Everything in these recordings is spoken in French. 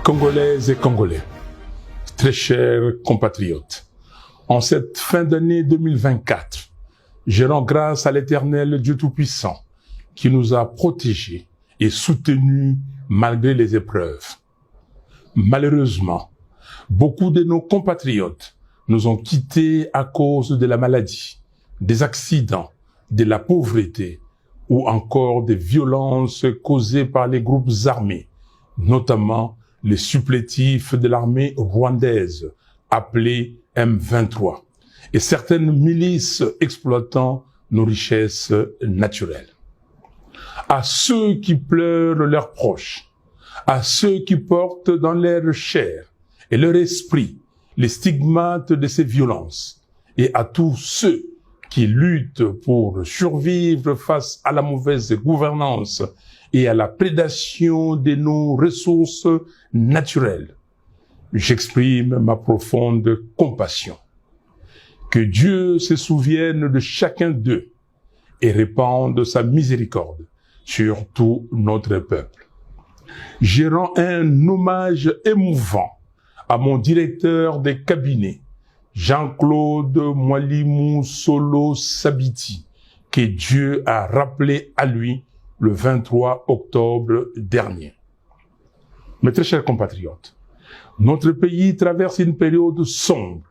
Congolaises et Congolais, très chers compatriotes, en cette fin d'année 2024, je rends grâce à l'Éternel Dieu Tout-Puissant qui nous a protégés et soutenus malgré les épreuves. Malheureusement, beaucoup de nos compatriotes nous ont quittés à cause de la maladie, des accidents, de la pauvreté ou encore des violences causées par les groupes armés, notamment les supplétifs de l'armée rwandaise, appelée M23, et certaines milices exploitant nos richesses naturelles. À ceux qui pleurent leurs proches, à ceux qui portent dans leur chair et leur esprit les stigmates de ces violences, et à tous ceux qui luttent pour survivre face à la mauvaise gouvernance et à la prédation de nos ressources naturelles, j'exprime ma profonde compassion. Que Dieu se souvienne de chacun d'eux et répande sa miséricorde sur tout notre peuple. Je rends un hommage émouvant à mon directeur de cabinet, Jean-Claude Mwalimou Solo Sabiti, que Dieu a rappelé à lui le 23 octobre dernier. Mes très chers compatriotes, notre pays traverse une période sombre,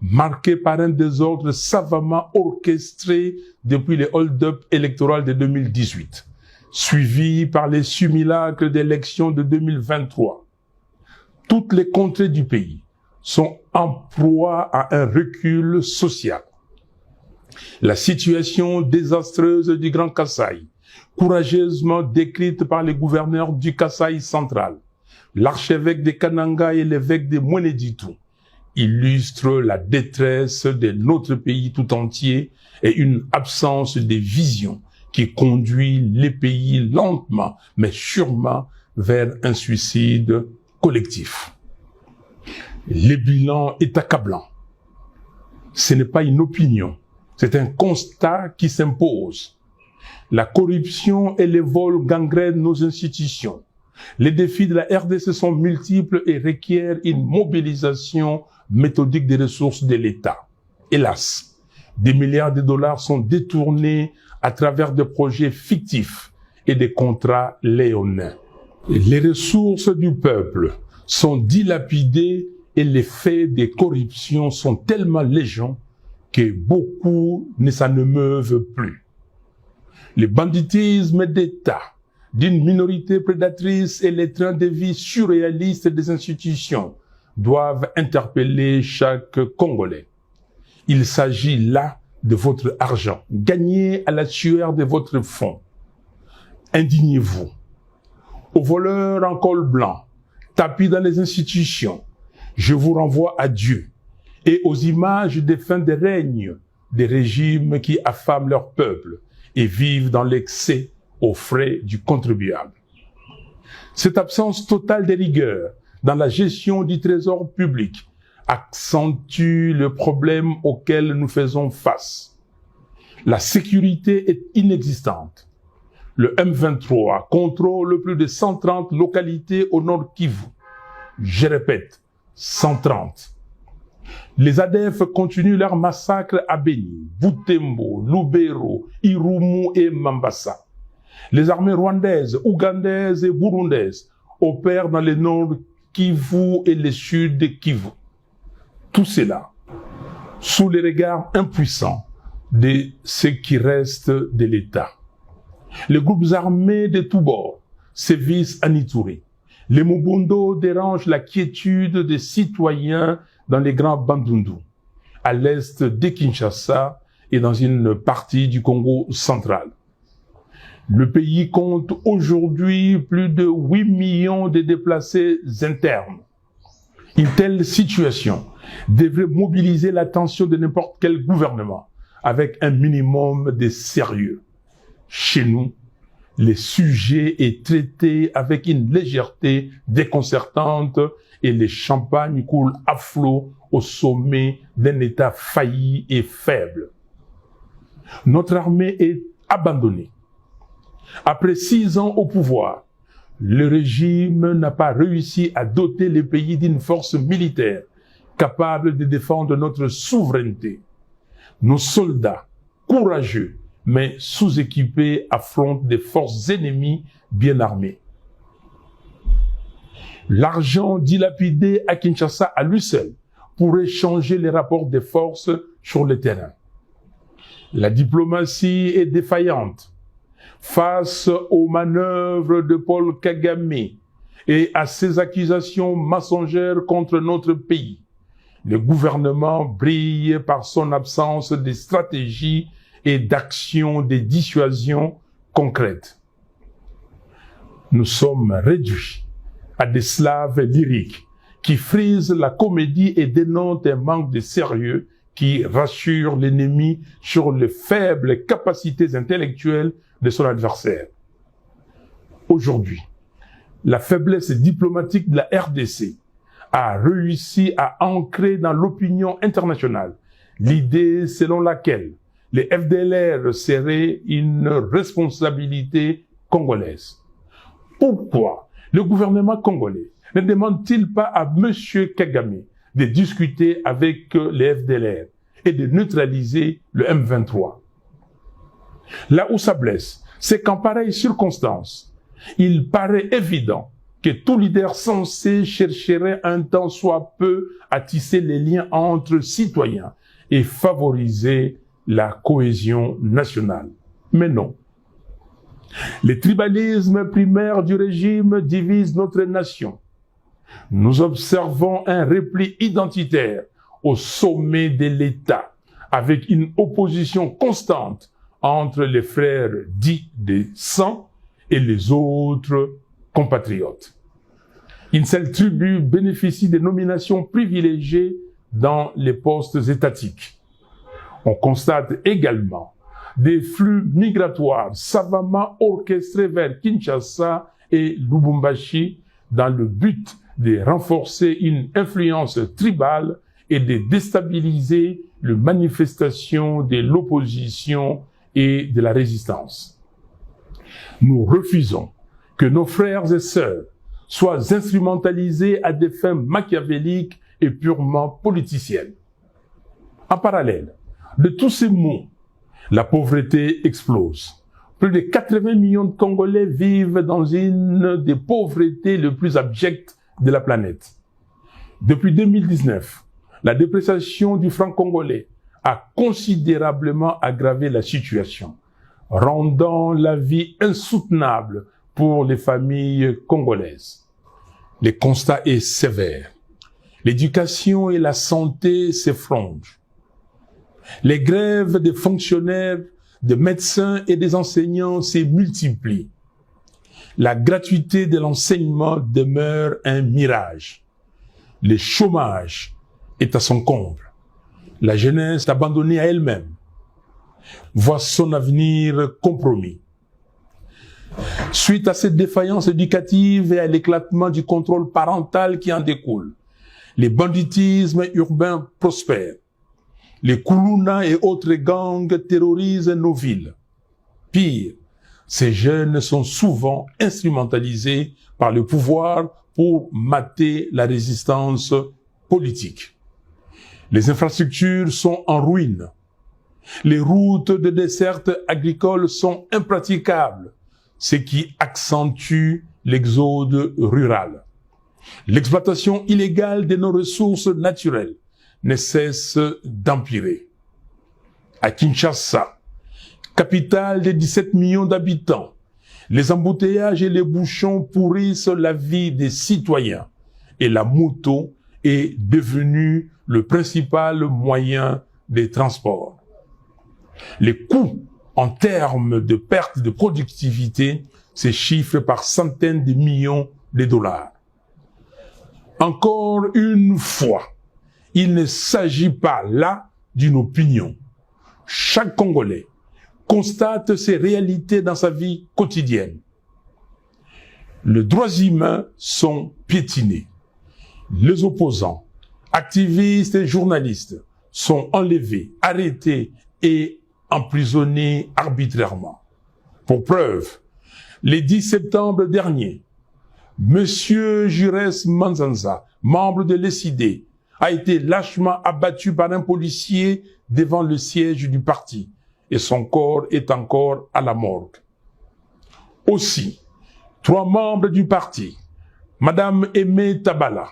marquée par un désordre savamment orchestré depuis les hold-up électoraux de 2018, suivi par les simulacres d'élections de 2023. Toutes les contrées du pays sont en proie à un recul social. La situation désastreuse du Grand Kasaï, courageusement décrite par les gouverneurs du Kasaï central, l'archevêque de Kananga et l'évêque de Mweneditu, illustre la détresse de notre pays tout entier et une absence de vision qui conduit les pays lentement mais sûrement vers un suicide collectif. Le bilan est accablant. Ce n'est pas une opinion, c'est un constat qui s'impose. La corruption et les vols gangrènent nos institutions. Les défis de la RDC sont multiples et requièrent une mobilisation méthodique des ressources de l'État. Hélas, des milliards de dollars sont détournés à travers des projets fictifs et des contrats léonins. Les ressources du peuple sont dilapidées et les faits de corruption sont tellement légion que beaucoup ne s'en émeuvent plus. Le banditisme d'État d'une minorité prédatrice et les trains de vie surréalistes des institutions doivent interpeller chaque Congolais. Il s'agit là de votre argent, gagné à la sueur de votre front. Indignez-vous. Aux voleurs en col blanc, tapis dans les institutions, je vous renvoie à Dieu et aux images des fins de règne des régimes qui affament leur peuple et vivent dans l'excès aux frais du contribuable. Cette absence totale de rigueur dans la gestion du trésor public accentue le problème auquel nous faisons face. La sécurité est inexistante. Le M23 contrôle plus de 130 localités au nord Kivu. Je répète, 130. Les ADF continuent leur massacre à Beni, Butembo, Lubero, Irumu et Mambasa. Les armées rwandaises, ougandaises et burundaises opèrent dans le nord Kivu et le sud Kivu. Tout cela sous les regards impuissants de ce qui reste de l'État. Les groupes armés de tous bords sévissent à Ituri. Les Mobundo dérangent la quiétude des citoyens dans les grands Bandundu, à l'est de Kinshasa et dans une partie du Congo central. Le pays compte aujourd'hui plus de 8 millions de déplacés internes. Une telle situation devrait mobiliser l'attention de n'importe quel gouvernement avec un minimum de sérieux. Chez nous, le sujet est traité avec une légèreté déconcertante et les champagnes coulent à flot au sommet d'un État failli et faible. Notre armée est abandonnée. Après 6 ans au pouvoir, le régime n'a pas réussi à doter les pays d'une force militaire capable de défendre notre souveraineté. Nos soldats, courageux, mais sous-équipés, affrontent des forces ennemies bien armées. L'argent dilapidé à Kinshasa à lui seul pourrait changer les rapports des forces sur le terrain. La diplomatie est défaillante face aux manœuvres de Paul Kagame et à ses accusations mensongères contre notre pays. Le gouvernement brille par son absence de stratégie et d'action de dissuasion concrètes. Nous sommes réduits à des slaves lyriques qui frisent la comédie et dénotent un manque de sérieux qui rassure l'ennemi sur les faibles capacités intellectuelles de son adversaire. Aujourd'hui, la faiblesse diplomatique de la RDC a réussi à ancrer dans l'opinion internationale l'idée selon laquelle les FDLR seraient une responsabilité congolaise. Pourquoi le gouvernement congolais ne demande-t-il pas à M. Kagame de discuter avec les FDLR et de neutraliser le M23? Là où ça blesse, c'est qu'en pareille circonstance, il paraît évident que tout leader censé chercherait un temps soit peu à tisser les liens entre citoyens et favoriser la cohésion nationale. Mais non. Les tribalismes primaires du régime divisent notre nation. Nous observons un repli identitaire au sommet de l'État, avec une opposition constante entre les frères dits de sang et les autres compatriotes. Une seule tribu bénéficie de nominations privilégiées dans les postes étatiques. On constate également des flux migratoires savamment orchestrés vers Kinshasa et Lubumbashi dans le but de renforcer une influence tribale et de déstabiliser les manifestations de l'opposition et de la résistance. Nous refusons que nos frères et sœurs soient instrumentalisés à des fins machiavéliques et purement politiciennes. En parallèle de tous ces maux, la pauvreté explose. Plus de 80 millions de Congolais vivent dans une des pauvretés les plus abjectes de la planète. Depuis 2019, la dépréciation du franc congolais a considérablement aggravé la situation, rendant la vie insoutenable pour les familles congolaises. Le constat est sévère. L'éducation et la santé s'effondrent. Les grèves des fonctionnaires, des médecins et des enseignants se multiplient. La gratuité de l'enseignement demeure un mirage. Le chômage est à son comble. La jeunesse abandonnée à elle-même voit son avenir compromis. Suite à cette défaillance éducative et à l'éclatement du contrôle parental qui en découle, les banditismes urbains prospèrent. Les Kuluna et autres gangs terrorisent nos villes. Pire, ces jeunes sont souvent instrumentalisés par le pouvoir pour mater la résistance politique. Les infrastructures sont en ruine. Les routes de desserte agricole sont impraticables, ce qui accentue l'exode rural. L'exploitation illégale de nos ressources naturelles ne cesse d'empirer. À Kinshasa, capitale de 17 millions d'habitants, les embouteillages et les bouchons pourrissent la vie des citoyens et la moto est devenue le principal moyen de transport. Les coûts en termes de perte de productivité se chiffrent par centaines de millions de dollars. Encore une fois, il ne s'agit pas là d'une opinion. Chaque Congolais constate ces réalités dans sa vie quotidienne. Les droits humains sont piétinés. Les opposants, activistes et journalistes sont enlevés, arrêtés et emprisonnés arbitrairement. Pour preuve, le 10 septembre dernier, Monsieur Jures Manzanza, membre de l'ESID, a été lâchement abattu par un policier devant le siège du parti et son corps est encore à la morgue. Aussi, 3 membres du parti, Madame Aimé Tabala,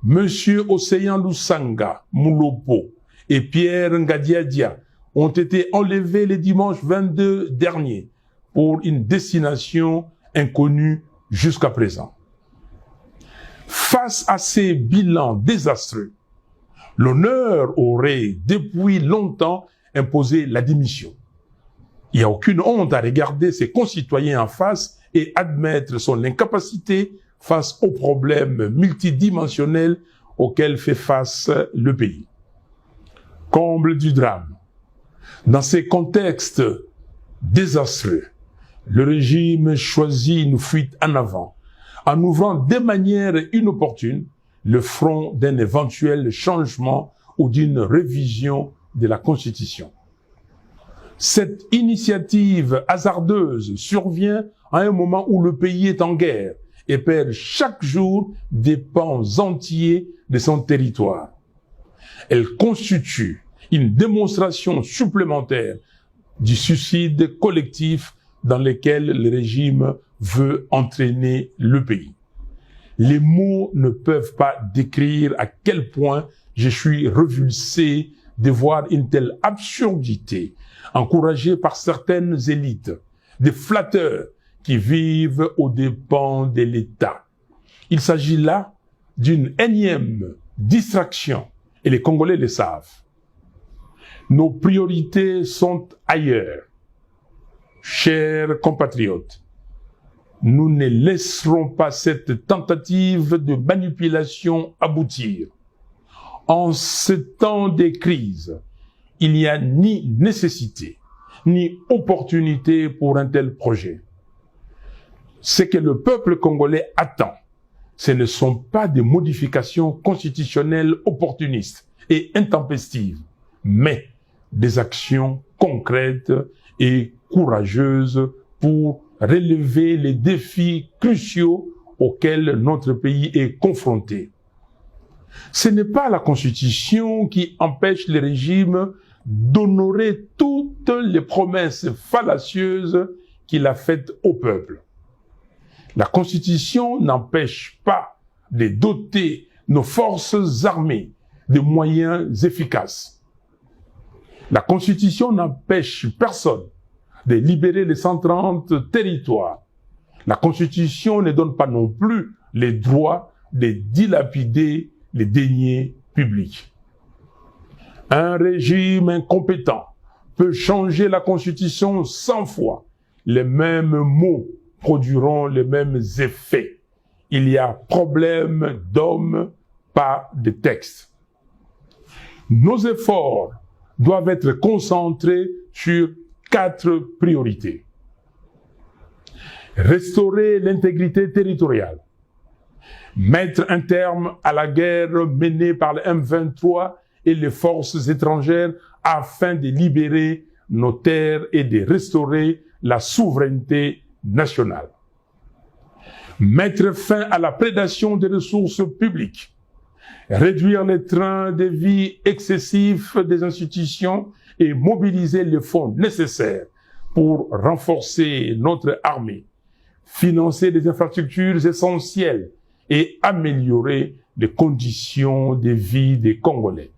Monsieur Océan Lusanga Moulopo et Pierre Ngadiadia ont été enlevés le dimanche 22 dernier pour une destination inconnue jusqu'à présent. Face à ces bilans désastreux, l'honneur aurait depuis longtemps imposé la démission. Il n'y a aucune honte à regarder ses concitoyens en face et admettre son incapacité face aux problèmes multidimensionnels auxquels fait face le pays. Comble du drame. Dans ces contextes désastreux, le régime choisit une fuite en avant, en ouvrant de manière inopportune le front d'un éventuel changement ou d'une révision de la Constitution. Cette initiative hasardeuse survient à un moment où le pays est en guerre et perd chaque jour des pans entiers de son territoire. Elle constitue une démonstration supplémentaire du suicide collectif dans lequel le régime veut entraîner le pays. Les mots ne peuvent pas décrire à quel point je suis révulsé de voir une telle absurdité encouragée par certaines élites, des flatteurs qui vivent aux dépens de l'État. Il s'agit là d'une énième distraction et les Congolais le savent. Nos priorités sont ailleurs. Chers compatriotes, nous ne laisserons pas cette tentative de manipulation aboutir. En ce temps de crise, il n'y a ni nécessité, ni opportunité pour un tel projet. Ce que le peuple congolais attend, ce ne sont pas des modifications constitutionnelles opportunistes et intempestives, mais des actions concrètes et courageuses pour relever les défis cruciaux auxquels notre pays est confronté. Ce n'est pas la Constitution qui empêche le régime d'honorer toutes les promesses fallacieuses qu'il a faites au peuple. La Constitution n'empêche pas de doter nos forces armées de moyens efficaces. La Constitution n'empêche personne de libérer les 130 territoires. La Constitution ne donne pas non plus les droits de dilapider les deniers publics. Un régime incompétent peut changer la Constitution 100 fois. Les mêmes mots produiront les mêmes effets. Il y a problème d'hommes, pas de texte. Nos efforts doivent être concentrés sur 4 priorités. Restaurer l'intégrité territoriale. Mettre un terme à la guerre menée par le M23 et les forces étrangères afin de libérer nos terres et de restaurer la souveraineté nationale. Mettre fin à la prédation des ressources publiques. Réduire les trains de vie excessifs des institutions et mobiliser les fonds nécessaires pour renforcer notre armée, financer des infrastructures essentielles et améliorer les conditions de vie des Congolais.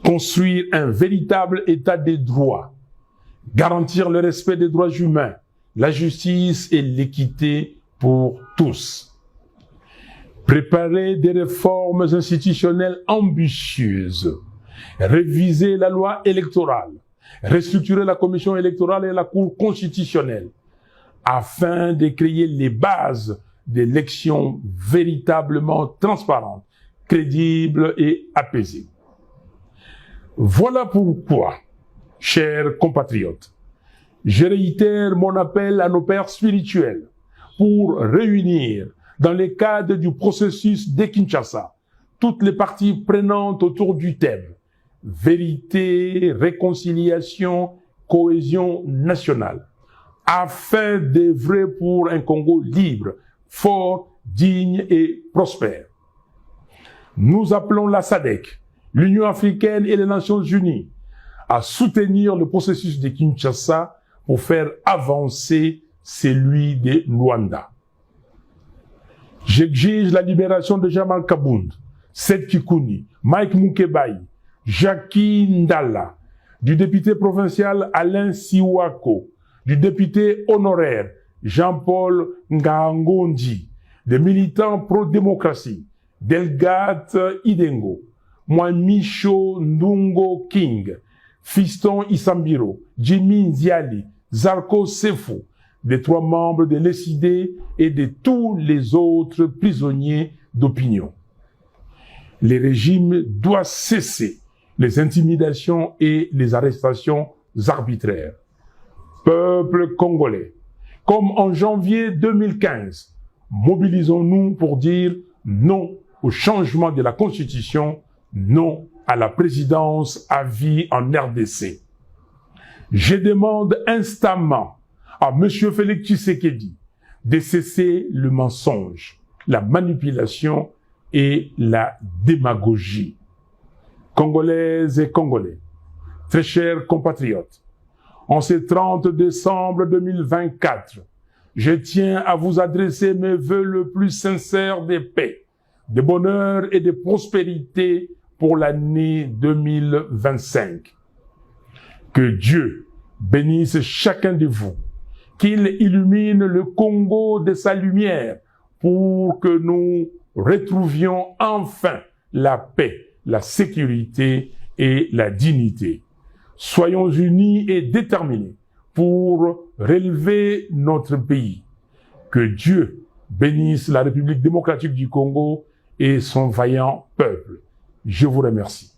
Construire un véritable état de droit, garantir le respect des droits humains, la justice et l'équité pour tous. Préparer des réformes institutionnelles ambitieuses, réviser la loi électorale, restructurer la commission électorale et la Cour constitutionnelle, afin de créer les bases d'élections véritablement transparentes, crédibles et apaisées. Voilà pourquoi, chers compatriotes, je réitère mon appel à nos pères spirituels pour réunir, dans le cadre du processus de Kinshasa, toutes les parties prenantes autour du thème « Vérité, réconciliation, cohésion nationale » afin d'œuvrer pour un Congo libre, fort, digne et prospère. Nous appelons la SADC, l'Union africaine et les Nations unies à soutenir le processus de Kinshasa pour faire avancer celui de Luanda. J'exige la libération de Jamal Kabound, Seth Kikuni, Mike Mukebai, Jackie Ndala, du député provincial Alain Siwako, du député honoraire Jean-Paul Ngangondi, des militants pro-démocratie, Delgate Idengo, Mwamicho Ndungo King, Fiston Isambiro, Jimmy Nziali, Zarko Sefo, des 3 membres de l'ESID et de tous les autres prisonniers d'opinion. Le régime doit cesser les intimidations et les arrestations arbitraires. Peuple congolais, comme en janvier 2015, mobilisons-nous pour dire non au changement de la Constitution, non à la présidence à vie en RDC. Je demande instamment à M. Félix Tshisekedi de cesser le mensonge, la manipulation et la démagogie. Congolaises et Congolais, très chers compatriotes, en ce 30 décembre 2024, je tiens à vous adresser mes vœux le plus sincères de paix, de bonheur et de prospérité pour l'année 2025. Que Dieu bénisse chacun de vous, qu'il illumine le Congo de sa lumière pour que nous retrouvions enfin la paix, la sécurité et la dignité. Soyons unis et déterminés pour relever notre pays. Que Dieu bénisse la République démocratique du Congo et son vaillant peuple. Je vous remercie.